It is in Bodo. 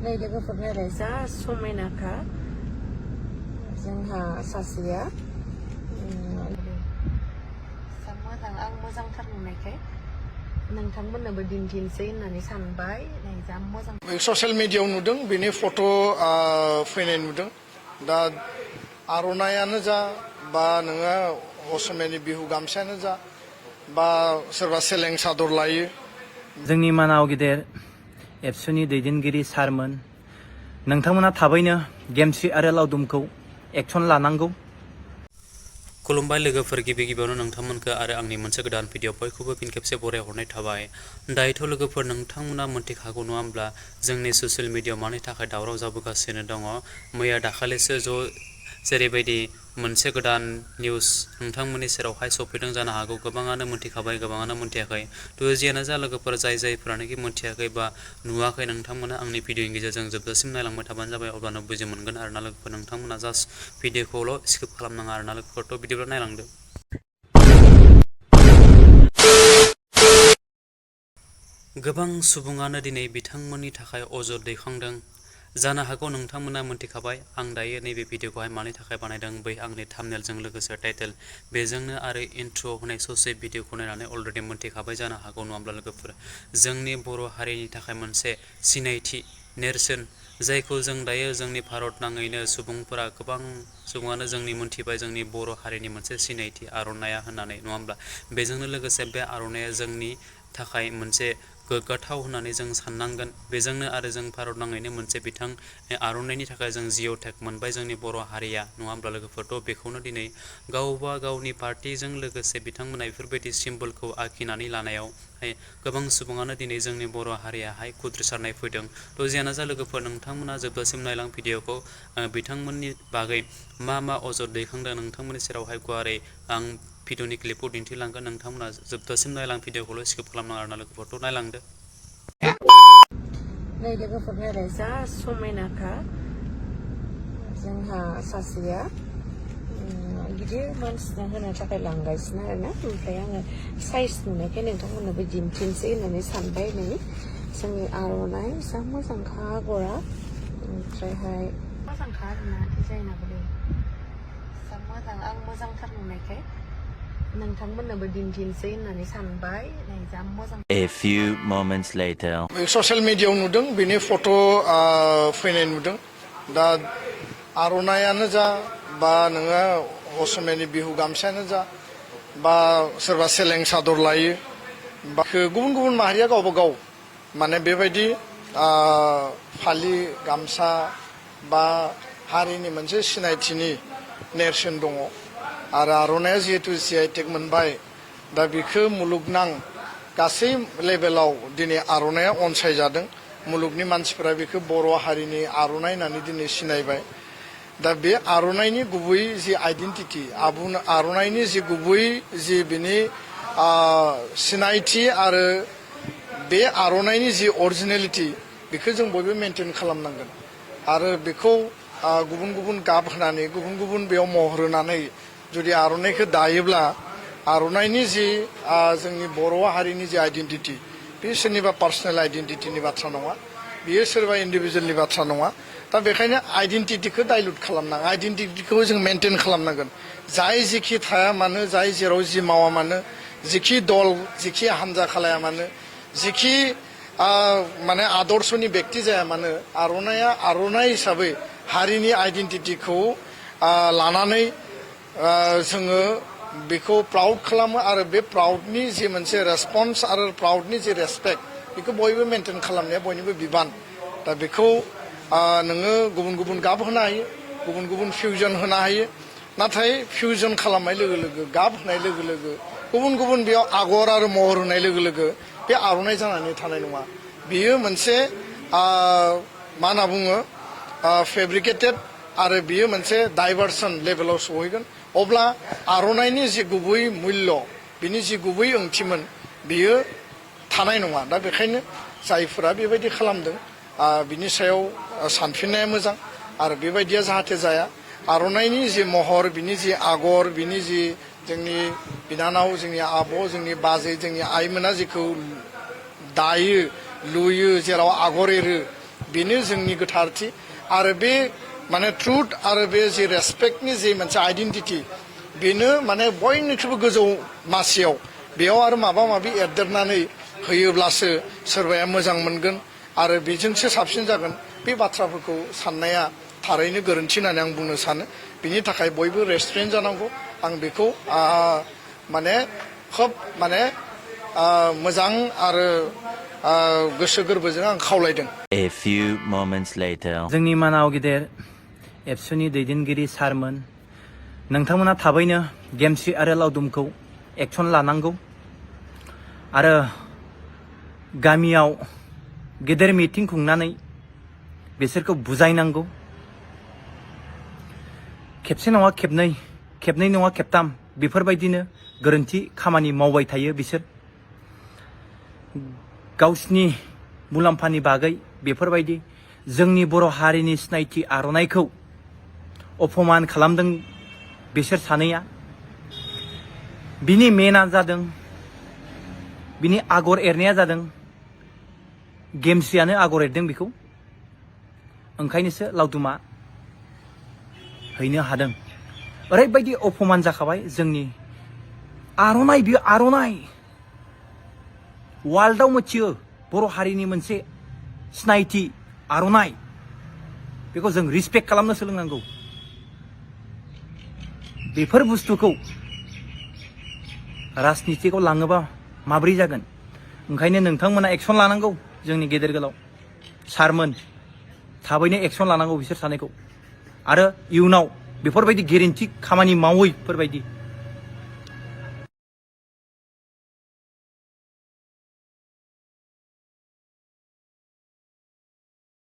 नै लोगोफोर नायलाय जा समायनाखा जोंहा सासेया जा मोजां आं मोजांथार नुनायखाय नोंथांमोननोबो दिन्थिनोसै होननानै सानबाय नै जा मोजां ससियेल मिडियायाव नुदों बेनि फट' फैनाय नुदों दा आर'नायानो जा बा नोङो असमियानि बिहु गामसायानो जा बा सोरबा सेलें सादर लायो जोंनि मानाव गेदेर एबसुनि दैदेनगिरि सारमोन नोंथांमोना थाबैनो गेमस्रि आरो लावदुमखौ एक्सन लानांगौ। खुलुमबाय लोगोफोर गिबि गिबियावनो नोंथांमोनखौ आरो आंनि मोनसे गोदान भिडिअ बयखौबो फिन खेबसे बरायहरनाय थाबाय। दायोथ' लोगोफोर नोंथांमोना मोनथिखागौ नङा होमब्ला जोंनि ससियेल मिडियायाव मानि थाखाय दावराव जाबोगासिनो दङ। मैया दाखालिसो जेरैबायदि मोनसे गोदान निउस नोंथांमोननि सेरावहाय सफैदों जानो हागौ गोबाङानो मोनथिखाबाय गोबाङानो मोनथियाखै थ' जियानो जा लोगोफोर जायफोरानोखि मोनथियाखै बा नुवाखै नोंथांमोना आंनि भिडिअनि गेजेरजों जोबजासिम नायलांबाय थाबानो जाबाय अब्लानो बुजि मोनगोन आरोना लोगोफोर नोंथांमोना जास्ट भिडिअखौल' स्किप खालामनाङा आरोना लोगोफोर थ' बिदिब्ला नायलांदो। गोबां सुबुङानो दिनै बिथांमोननि थाखाय अजद दैखांदों जानो हागौ नोंथांमोना मोनथिखाबाय आं दायो नैबे भिडिअखौहाय मानि थाखाय बानायदों बै आंनि थाम्बनेलजों लोगोसे टाइटेल बेजोंनो आरो इन्ट्र' होनाय ससे भिडिअखौ नायनानै अलरेडि मोनथिखाबाय जानो हागौ नङा होमब्ला लोगोफोर जोंनि बर' हारिनि थाखाय मोनसे सिनायथि नेरसोन जायखौ जों दायो जोंनि भारत नाङैनो सुबुंफोरा गोबां सुबुङानो जोंनि मोनथिबाय जोंनि बर' हारिनि मोनसे सिनायथि आर'नाइया होननानै नङा होमब्ला बेजोंनो लोगोसे बे आर'नाइया जोंनि थाखाय मोनसे गोग्गाथाव होननानै जों साननांगोन बेजोंनो आरो जों भारत नाङैनो मोनसे आर'नाइनि थाखाय जों जिअ'टेग मोनबाय जोंनि बर' हारिया नङा होमब्ला लोगोफोरथ' बेखौनो दिनै गावबा गावनि पार्टिजों लोगोसे बिथांमोना बेफोरबायदि सिम्बलखौ आखिनानै लानायावहाय गोबां सुबुङानो दिनै जोंनि बर' हारियाहाय खुद्रिसारनाय फैदों थ' जियानो जा लोगोफोर नोंथांमोना जोबजासिम नायलां भिडिअखौ बिथांमोननि बागै मा अजद दैखांदों नोंथांमोननि सेरावहाय गुवारै आं भिडिअनि क्लिपखौ दिन्थिलांगोन नोंथांमोना जोबजासिम नायलां भिडिअखौल' स्किप खालामनाङा आरोना लोगोफोरथ' नायलांदो। नै लोगोफोर नायलाय जा समायनाखा जोंहा सासेया गिदिर मानसिनो होनो थाखाय लांगासिनो आरोना ओमफ्राय आङो साइज नुनायखाय नोंथांमोननोबो दिन्थिनोसै होननानै सानबाय नै जोंनि आर'नाइ जा मोजांखा आगरा ओमफ्रायहाय मोजांखा आरोना डिजाइनाबो दे जा मोजां आं मोजांथार नुनायखाय नोंथांमोननोबो दिन्थिनोसै होननानै सानबाय नै जा मोजां। A few moments later. Social मिडियायाव नुदों बेनि फट' फैनाय नुदों दा आर'नायानो जा बा नोङो असमियानि बिहु गामसायानो जा बा सोरबा सेलें सादर लायो बा गुबुन गुबुन माहारिया गावबा गाव माने बेबायदि फालि गामसा बा हारिनि मोनसे सिनायथिनि नेरसोन दङ आरो आर'नाइया जिहेतु जिआइटेग मोनबाय दा बेखौ मुलुगनां गासै लेभेलाव दिनै आर'नाइया अनसायजादों मुलुगनि मानसिफोरा बेखौ बर' हारिनि आर'नाइ होननानै दिनै सिनायबाय दा बे आर'नाइनि गुबै जि आइडेन्टिटि आर'नाइनि जि गुबै जि बिनि सिनायथि आरो बे आर'नाइनि जि अरिजिनेलिटि बेखौ जों बयबो मेनटेन खालामनांगोन आरो बेखौ गुबुन गुबुन गाब होनानै गुबुन गुबुन बेयाव महर होनानै जुदि आर'नाइखौ दायोब्ला आर'नाइनि जि जोंनि बर' हारिनि जि आइडेन्टिटि बे सोरनिबा पार्सनेल आइडेन्टिटिनि बाथ्रा नङा बियो सोरबा इन्डिभिजुवेलनि बाथ्रा नङा दा बेखायनो आइडेन्टिटिखौ डाइल्युट खालामनाङा आइडेन्टिटिखौ जों मेनटेन खालामनांगोन जाय जेखि थाया मानो जाय जेराव जि मावा मानो जिखि दल जिखि हान्जा खालाया मानो जिखि माने आदर्शनि बेक्ति जाया मानो आर'नाइया आर'नाइ हिसाबै हारिनि आइडेन्टिटिखौ लानानै जोङो बेखौ प्राउड खालामो आरो बे प्राउडनि जि मोनसे रेसपन्स आरो प्राउडनि जि रेसपेक्ट बेखौ बयबो मेनटेन खालामनाया बयनिबो बिबान दा बेखौ नोङो गुबुन गुबुन गाब होनो हायो गुबुन गुबुन फिउजन होनो हायो नाथाय फिउजन खालामनाय लोगो लोगो गाब होनाय लोगो लोगो गुबुन गुबुन बेयाव आगर आरो महर होनाय लोगो लोगो बे आर'नाइ जानानै थानाय नङा बियो मोनसे मा होनना बुङो फेब्रिकेटेड आरो बियो मोनसे डाइभार्सन लेभेलाव सहैगोन अब्ला आर'नाइनि जि गुबै मुल्य बिनि जि गुबै ओंथिमोन बियो थानाय नङा दा बेखायनो जायफोरा बेबायदि खालामदों बिनि सायाव सानफिननाया मोजां आरो बेबायदिया जाहाथे जाया आर'नाइनि जि महर बिनि जि आगर बिनि जि जोंनि बिनानाव जोंनि आब' जोंनि बाजै जोंनि आइमोना जेखौ दायो लुयो जेराव आगर एरो बेनो जोंनि गोथारथि आरो बे माने ट्रुथ आरो बे जे रेसपेक्टनि जे मोनसे आइडेन्टिटि बेनो माने बयनिख्रुइबो गोजौ मासियाव बेयाव आरो माबा माबि एरदेरनानै होयोब्लासो सोरबाया मोजां मोनगोन आरो बेजोंसो साबसिन जागोन बे बाथ्राफोरखौ साननाया थारैनो गोरोन्थि होननानै आं बुंनो सानो बिनि थाखाय बयबो रेस्टुरेन्ट जानांगौ आं बेखौ माने खोब माने मोजां आरो गोसो गोरबोजों आं खावलायदों। A few moments later. जोंनि मानाव गिदिर एबसुनि दैदेनगिरि सारमोन नोंथांमोना थाबैनो गेमस्रि आरो लावदुमखौ एक्सन लानांगौ आरो गामियाव गेदेर मिटिं खुंनानै बिसोरखौ बुजायनांगौ खेबसे नङा खेबनै खेबनै नङा खेबथाम बेफोरबायदिनो गोरोन्थि खामानि मावबाय थायो बिसोर गावसिनि मुलाम्फानि बागै बेफोरबायदि जोंनि बर' हारिनि सिनायथि आर'नाइखौ अपमान खालामदों बिसोर सानैया बिनि मेना जादों बिनि आगर एरनाया जादों गेमस्रियानो आगर एरदों बेखौ ओंखायनोसो लावदुमा हैनो हादों ओरैबायदि अपमान जाखाबाय जोंनि आर'नाइ बियो आर'नाइ वर्ल्डआव मिथियो बर' हारिनि मोनसे सिनायथि आर'नाइ बेखौ जों रिसपेक्ट खालामनो सोलोंनांगौ बेफोर बुस्थुखौ राजनितिकआव लाङोबा माब्रै जागोन ओंखायनो नोंथांमोना एक्सन लानांगौ जोंनि गेदेर गोलाव सारमोन थाबैनो एक्सन लानांगौ बिसोर सानैखौ आरो इयुनाव बेफोरबायदि गेरेन्थि खामानि मावैफोरबायदि